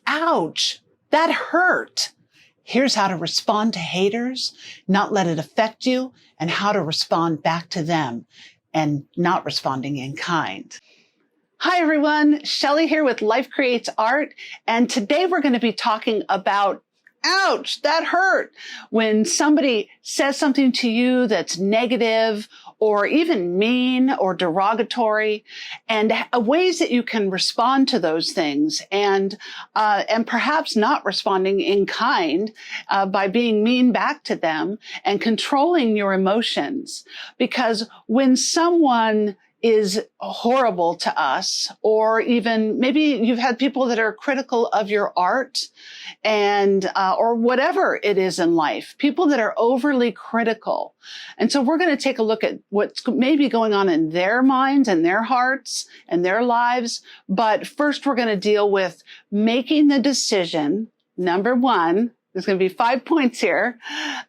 ouch, that hurt. Here's how to respond to haters, not let it affect you, and how to respond back to them and not responding in kind. Hi everyone, Shelley here with Life Creates Art, and today we're going to be talking about ouch, that hurt. When somebody says something to you that's negative or even mean or derogatory, and ways that you can respond to those things, and perhaps not responding in kind by being mean back to them and controlling your emotions. Because when someone is horrible to us, or even maybe you've had people that are critical of your art and or whatever it is in life, people that are overly critical. And so we're going to take a look at what's maybe going on in their minds and their hearts and their lives. But first, we're going to deal with making the decision. Number one, there's going to be 5 points here,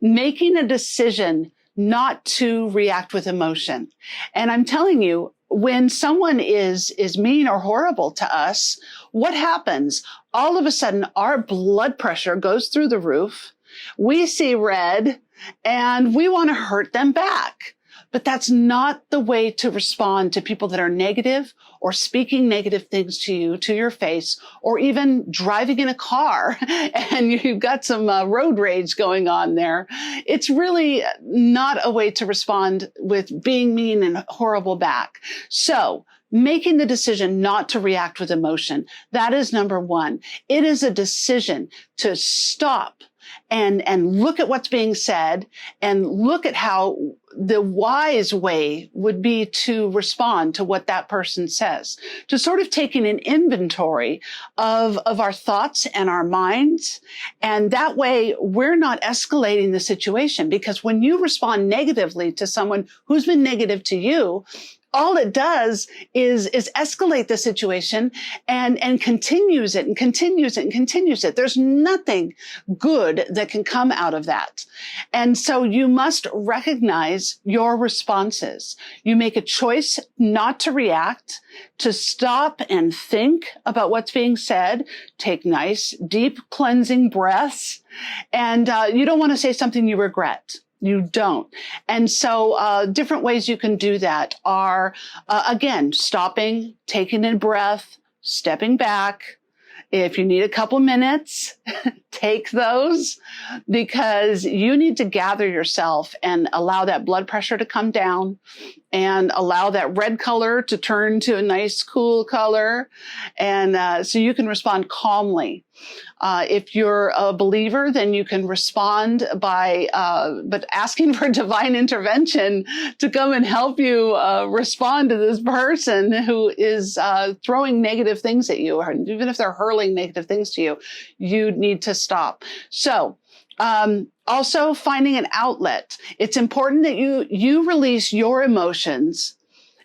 making a decision not to react with emotion. And I'm telling you, when someone is mean or horrible to us, what happens? All of a sudden, our blood pressure goes through the roof. We see red and we want to hurt them back. But that's not the way to respond to people that are negative or speaking negative things to you, to your face, or even driving in a car and you've got some road rage going on there. It's really not a way to respond with being mean and horrible back. So making the decision not to react with emotion, that is number one. It is a decision to stop and look at what's being said and look at how the wise way would be to respond to what that person says, to sort of taking an inventory of our thoughts and our minds. And that way we're not escalating the situation, because when you respond negatively to someone who's been negative to you, all it does is escalate the situation and continues it and continues it and continues it. There's nothing good that can come out of that. And so you must recognize your responses. You make a choice not to react, to stop and think about what's being said, take nice, deep, cleansing breaths, and you don't want to say something you regret. You don't. And so different ways you can do that are, again, stopping, taking a breath, stepping back. If you need a couple minutes, take those, because you need to gather yourself and allow that blood pressure to come down and allow that red color to turn to a nice cool color. And so you can respond calmly. If you're a believer, then you can respond by but asking for divine intervention to come and help you respond to this person who is throwing negative things at you, or even if they're hurling negative things to you, you need to stop. So also finding an outlet. It's important that you release your emotions.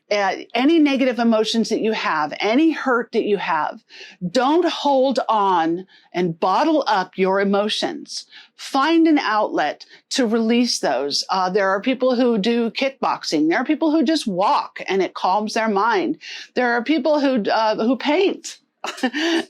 Any negative emotions that you have, any hurt that you have, don't hold on and bottle up your emotions. Find an outlet to release those. There are people who do kickboxing. There are people who just walk and it calms their mind. There are people who paint.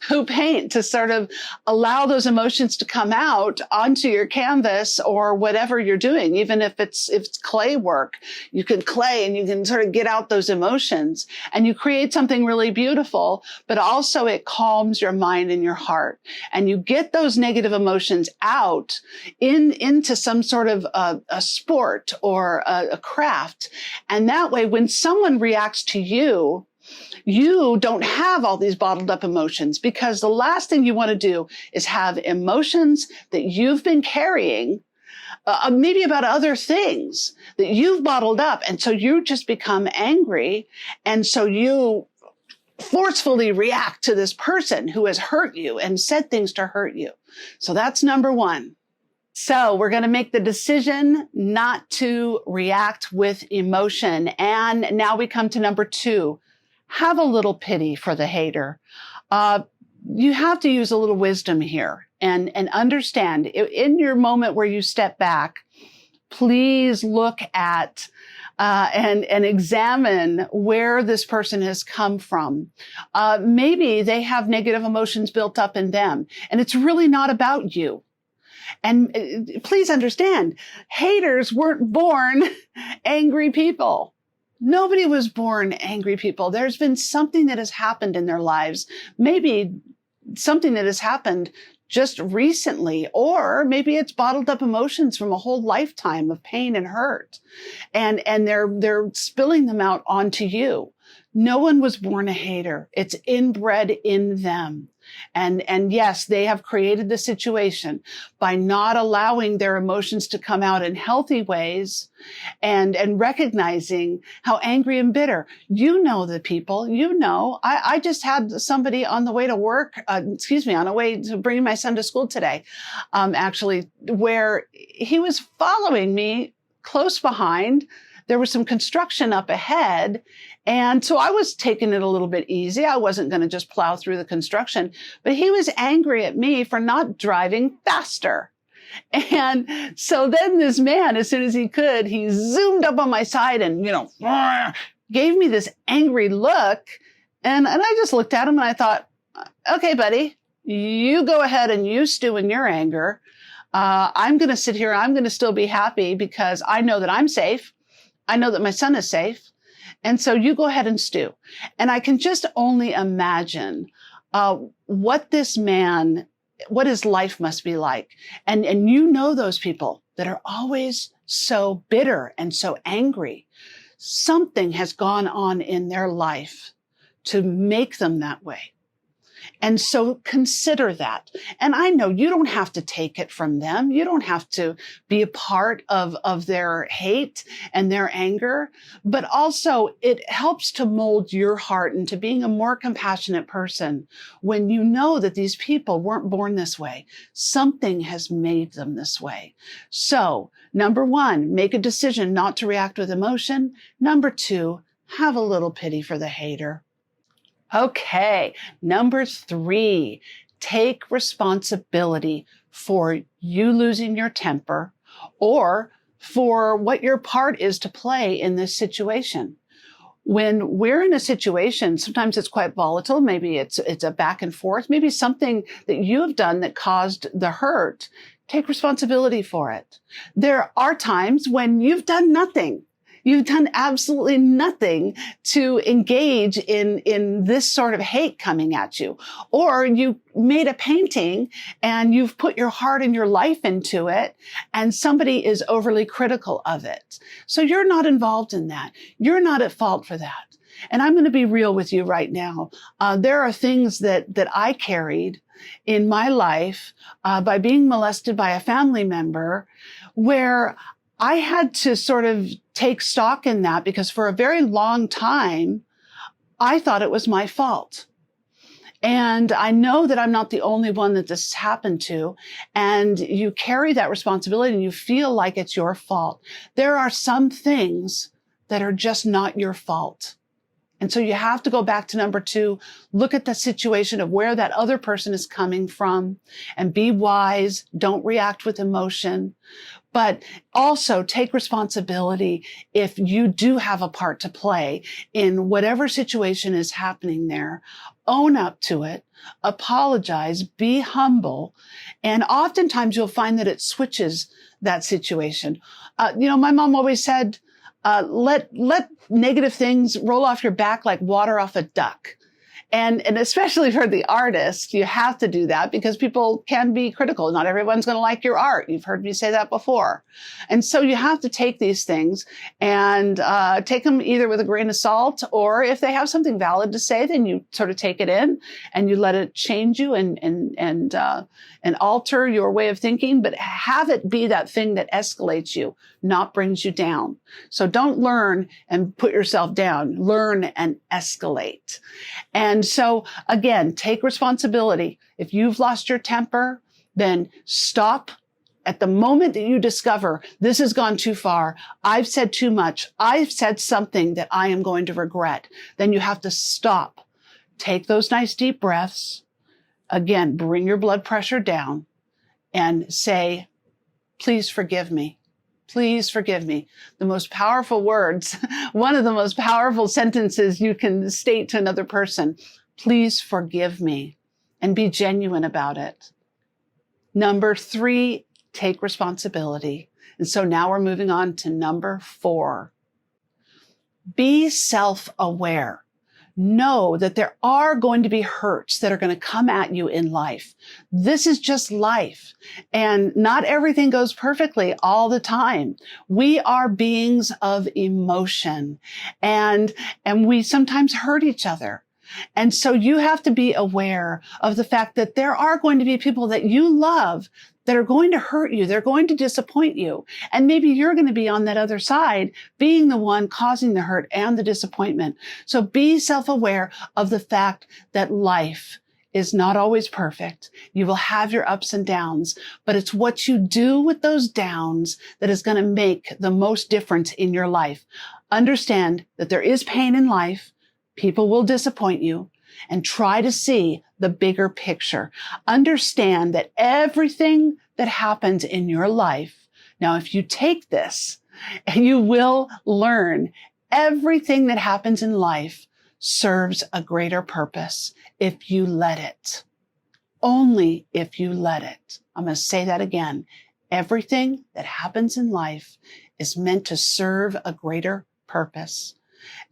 who paint to sort of allow those emotions to come out onto your canvas or whatever you're doing. Even if it's clay work, you can clay and you can sort of get out those emotions and you create something really beautiful, but also it calms your mind and your heart. And you get those negative emotions out into some sort of a sport or a craft. And that way, when someone reacts to you, you don't have all these bottled up emotions, because the last thing you want to do is have emotions that you've been carrying, maybe about other things that you've bottled up. And so you just become angry. And so you forcefully react to this person who has hurt you and said things to hurt you. So that's number one. So we're going to make the decision not to react with emotion. And now we come to number two. Have a little pity for the hater. You have to use a little wisdom here and understand in your moment where you step back, please look at and examine where this person has come from. Maybe they have negative emotions built up in them, and it's really not about you. And please understand, haters weren't born angry people. Nobody was born angry people. There's been something that has happened in their lives, maybe something that has happened just recently, or maybe it's bottled up emotions from a whole lifetime of pain and hurt. And they're spilling them out onto you. No one was born a hater. It's inbred in them. And yes, they have created the situation by not allowing their emotions to come out in healthy ways and recognizing how angry and bitter. You know the people, I just had somebody on the way to work, on the way to bring my son to school today, actually, where he was following me close behind. There was some construction up ahead. And so I was taking it a little bit easy. I wasn't going to just plow through the construction, but he was angry at me for not driving faster. And so then this man, as soon as he could, he zoomed up on my side and, gave me this angry look. And I just looked at him and I thought, okay, buddy, you go ahead and you stew in your anger. I'm going to sit here. I'm going to still be happy because I know that I'm safe. I know that my son is safe. And so you go ahead and stew. And I can just only imagine what his life must be like. And you know those people that are always so bitter and so angry. Something has gone on in their life to make them that way. And so consider that. And I know you don't have to take it from them. You don't have to be a part of their hate and their anger, but also it helps to mold your heart into being a more compassionate person when you know that these people weren't born this way. Something has made them this way. So, number one, make a decision not to react with emotion. Number two, have a little pity for the hater. Okay, number three, take responsibility for you losing your temper or for what your part is to play in this situation. When we're in a situation, sometimes it's quite volatile. Maybe it's a back and forth, maybe something that you have done that caused the hurt. Take responsibility for it. There are times when you've done nothing. You've done absolutely nothing to engage in this sort of hate coming at you. Or you made a painting and you've put your heart and your life into it and somebody is overly critical of it. So you're not involved in that. You're not at fault for that. And I'm going to be real with you right now. There are things that I carried in my life by being molested by a family member where I had to sort of take stock in that because for a very long time, I thought it was my fault. And I know that I'm not the only one that this happened to. And you carry that responsibility and you feel like it's your fault. There are some things that are just not your fault. And so you have to go back to number two, look at the situation of where that other person is coming from and be wise. Don't react with emotion. But also take responsibility if you do have a part to play in whatever situation is happening there. Own up to it, apologize, be humble. And oftentimes you'll find that it switches that situation. My mom always said, let negative things roll off your back like water off a duck. And especially for the artist, you have to do that because people can be critical. Not everyone's going to like your art. You've heard me say that before. And so you have to take these things and take them either with a grain of salt, or if they have something valid to say, then you sort of take it in and you let it change you and alter your way of thinking, but have it be that thing that escalates you, not brings you down. So don't learn and put yourself down. Learn and escalate. And so again, take responsibility. If you've lost your temper, then stop. At the moment that you discover this has gone too far, I've said too much, I've said something that I am going to regret, then you have to stop. Take those nice deep breaths. Again, bring your blood pressure down and say, please forgive me. Please forgive me. The most powerful words, one of the most powerful sentences you can state to another person. Please forgive me, and be genuine about it. Number 3, take responsibility. And so now we're moving on to number 4. Be self-aware. Know that there are going to be hurts that are going to come at you in life. This is just life. And not everything goes perfectly all the time. We are beings of emotion, and we sometimes hurt each other. And so you have to be aware of the fact that there are going to be people that you love that are going to hurt you. They're going to disappoint you. And maybe you're going to be on that other side, being the one causing the hurt and the disappointment. So be self-aware of the fact that life is not always perfect. You will have your ups and downs, but it's what you do with those downs that is going to make the most difference in your life. Understand that there is pain in life. People will disappoint you, and try to see the bigger picture. Understand that everything that happens in your life, now if you take this, you will learn everything that happens in life serves a greater purpose if you let it. Only if you let it. I'm going to say that again. Everything that happens in life is meant to serve a greater purpose.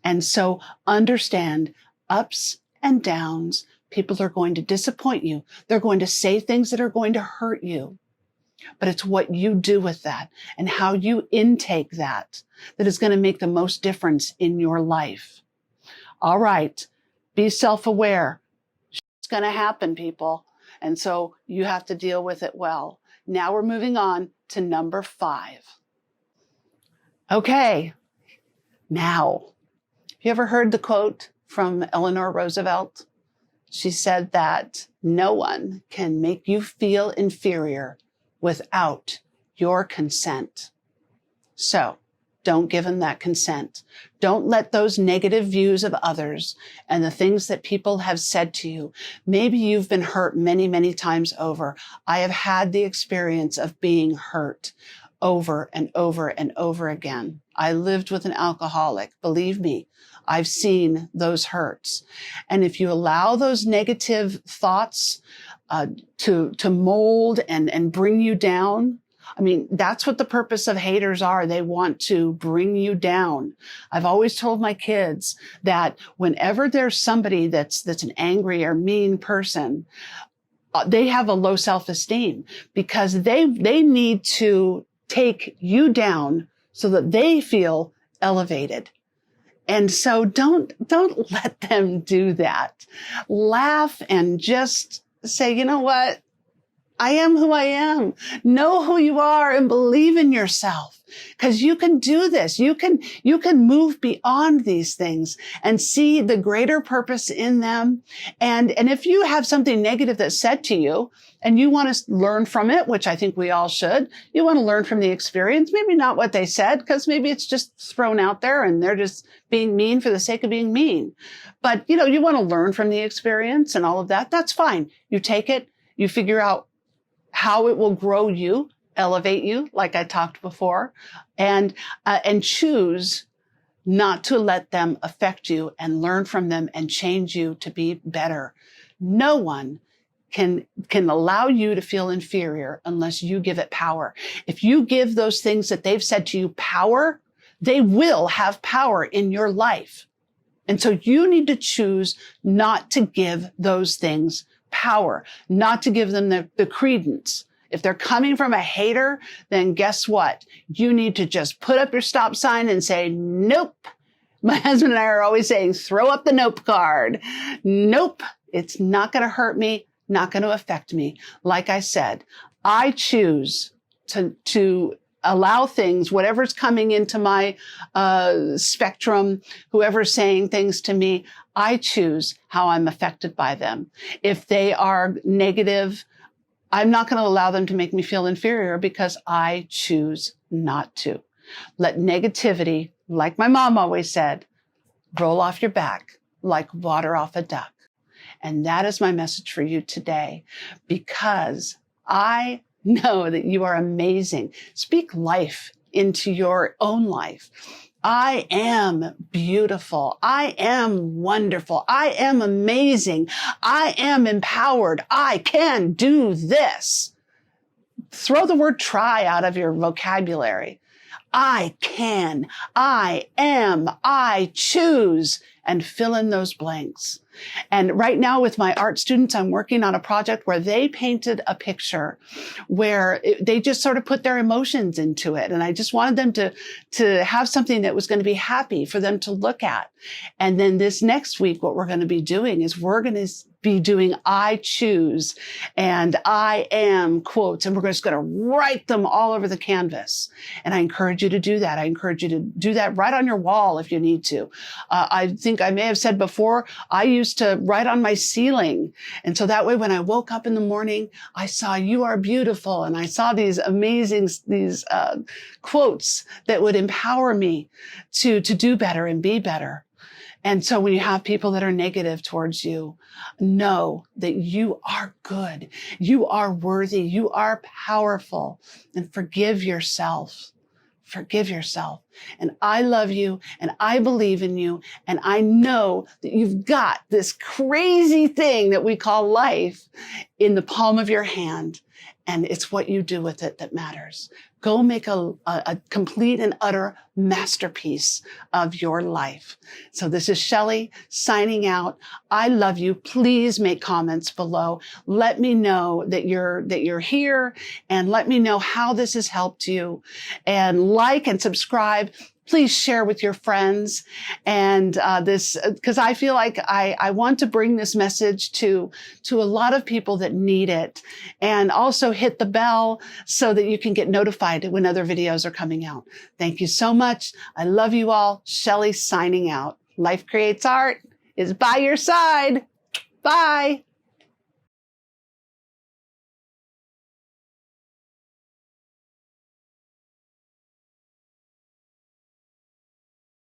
And so understand ups and downs. People are going to disappoint you. They're going to say things that are going to hurt you. But it's what you do with that and how you intake that is going to make the most difference in your life. All right. Be self-aware. It's going to happen, people. And so you have to deal with it well. Now we're moving on to number 5. Okay. Now, have you ever heard the quote from Eleanor Roosevelt? She said that no one can make you feel inferior without your consent. So don't give them that consent. Don't let those negative views of others and the things that people have said to you. Maybe you've been hurt many, many times over. I have had the experience of being hurt over and over and over again. I lived with an alcoholic. Believe me, I've seen those hurts. And if you allow those negative thoughts to mold and bring you down, I mean, that's what the purpose of haters are. They want to bring you down. I've always told my kids that whenever there's somebody that's an angry or mean person, they have a low self-esteem because they need to take you down so that they feel elevated. And so don't let them do that. Laugh and just say, you know what? I am who I am. Know who you are and believe in yourself, because you can do this. You can move beyond these things and see the greater purpose in them. And if you have something negative that's said to you and you want to learn from it, which I think we all should, you want to learn from the experience, maybe not what they said, because maybe it's just thrown out there and they're just being mean for the sake of being mean. But, you want to learn from the experience and all of that. That's fine. You take it, you figure out how it will grow you, elevate you, like I talked before, and choose not to let them affect you and learn from them and change you to be better. No one can allow you to feel inferior unless you give it power. If you give those things that they've said to you power, they will have power in your life. And so you need to choose not to give those things power, not to give them the credence. If they're coming from a hater, then guess what? You need to just put up your stop sign and say, nope. My husband and I are always saying, throw up the nope card. Nope. It's not going to hurt me, not going to affect me. Like I said, I choose to allow things, whatever's coming into my spectrum, whoever's saying things to me, I choose how I'm affected by them. If they are negative, I'm not going to allow them to make me feel inferior because I choose not to. Let negativity, like my mom always said, roll off your back like water off a duck. And that is my message for you today, because I know that you are amazing. Speak life into your own life. I am beautiful. I am wonderful. I am amazing. I am empowered. I can do this. Throw the word try out of your vocabulary. I can, I am, I choose, and fill in those blanks. And right now with my art students, I'm working on a project where they painted a picture where they just sort of put their emotions into it. And I just wanted them to have something that was going to be happy for them to look at. And then this next week, what we're going to be doing is we're going to be doing I choose and I am quotes, and we're just going to write them all over the canvas. And I encourage you to do that. I encourage you to do that right on your wall if you need to. I think I may have said before, I used to write on my ceiling. And so that way, when I woke up in the morning, I saw you are beautiful. And I saw these amazing, quotes that would empower me to do better and be better. And so when you have people that are negative towards you, know that you are good. You are worthy. You are powerful, and forgive yourself. Forgive yourself. And I love you, and I believe in you, and I know that you've got this crazy thing that we call life in the palm of your hand, and it's what you do with it that matters. Go make a complete and utter masterpiece of your life. So this is Shelley signing out. I love you. Please make comments below. Let me know that you're here, and let me know how this has helped you. And like and subscribe. Please share with your friends. And because I feel like I want to bring this message to a lot of people that need it. And also hit the bell so that you can get notified when other videos are coming out. Thank you so much. I love you all. Shelley signing out. Life Creates Art is by your side. Bye.